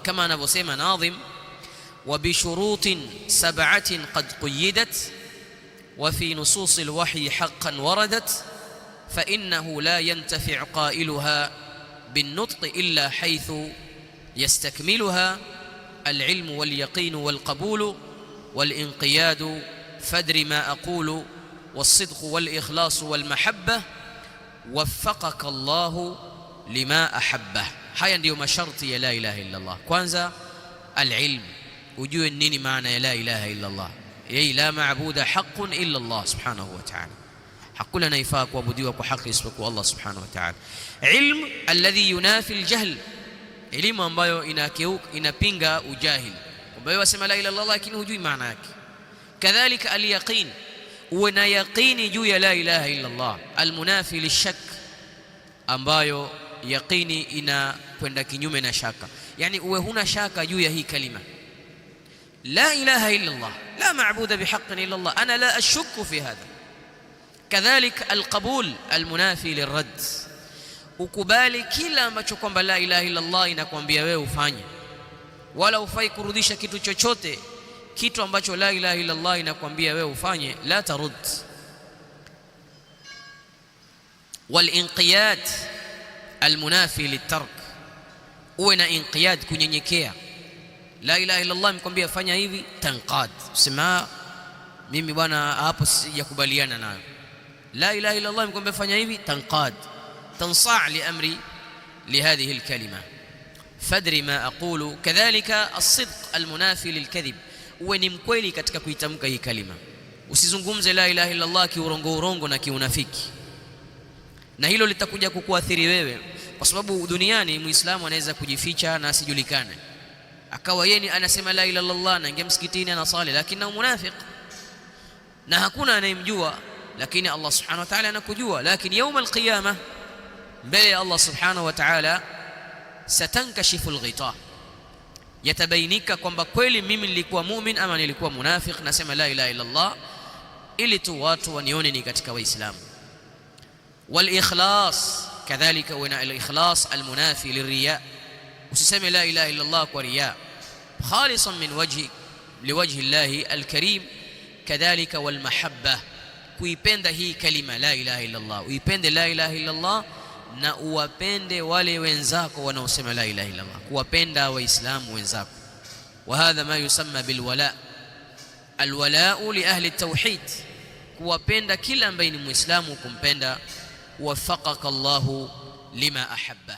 كما anavyosema nadhim وبشروط 7 قد قيدت وفي نصوص الوحي حقا وردت فإنه لا ينتفع قائلها بالنطق إلا حيث يستكملها العلم واليقين والقبول والانقياد فادر ما أقول والصدق والإخلاص والمحبة وفقك الله لما أحبه. haya ndio masharti ya la ilaha illa Allah. Kwanza alilm, ujue nini maana ya la ilaha illa Allah, yeye la maabuda haqqun illa Allah subhanahu wa ta'ala, hakuna anayefaa kuabudiwa kwa haki isipokuwa Allah subhanahu wa ta'ala. Ilm alladhi yunafi aljahl, elimu ambayo inapinga ujahil, kwamba wewe wasema la ilaha illa Allah lakini hujui maana yake. Kadhalika alyaqin, uwe na yaqini juu ya la ilaha illa Allah. Almunafi lishak, ambayo yaqini inakwenda kinyume na shaka, yani uwe huna shaka juu ya hii kalima la ilaha illa Allah, la maabuda bihaqqin illa Allah, ana la ashukku fi hadha. Kadhalika alqabul almunafi lirad, ukubali kila ambacho kwamba la ilaha illa Allah inakwambia wewe ufanye, wala ufai kurudisha kitu chochote kitu ambacho la ilaha illa Allah inakwambia wewe ufanye, la tarud. Walinqiyad almunafi litark, uwe na inqiyad, kunyenyekea. La ilaha illa Allah imekwambia fanya hivi, tanqad, sema mimi bwana hapo sijakubaliana nayo. La ilaha illa Allah imekwambia fanya hivi, tanqad, tansa' li amri lihadhihi alkalima, fadri ma aqulu. Kadhalika as-sidq almunafi lilkadhib, uwe ni mkweli katika kuitamka hii kalima, usizungumze la ilaha illa Allah kiurongo na kiunafiki, na hilo litakuja kukuathiri wewe, kwa sababu duniani muislamu anaweza kujificha na asijulikane, akawa yeye anasema la ilaha illa Allah na ingia msikitini anasali, lakini ni munafiq na hakuna anayemjua, lakini Allah subhanahu wa ta'ala anakujua. Lakini يوم القيامه mbele ya Allah subhanahu wa ta'ala satankashifu alghita, yatabainika kwamba kweli mimi nilikuwa mu'min ama nilikuwa munafiq, nasema la ilaha illa Allah ili tu watu wanione ni katika waislamu. Walikhlas, kadhalika wana alikhlas almunafi lirriya, usiseme la ilaha illa Allah kwa riya, khalisan min wajhi liwajhi Allah alkarim. Kadhalika walmahabba, kuipenda hii kalima la ilaha illa Allah, uipende la ilaha illa Allah na uwapende wale wenzako wanaosema la ilaha illa Allah, kuwapenda waislamu wenzako. Wa hadha ma yusamma bilwala, alwala li ahli at-tauhid, kuwapenda kila ambaye ni muislamu, kumpenda. Waffaqaka Allahu lima ahabba.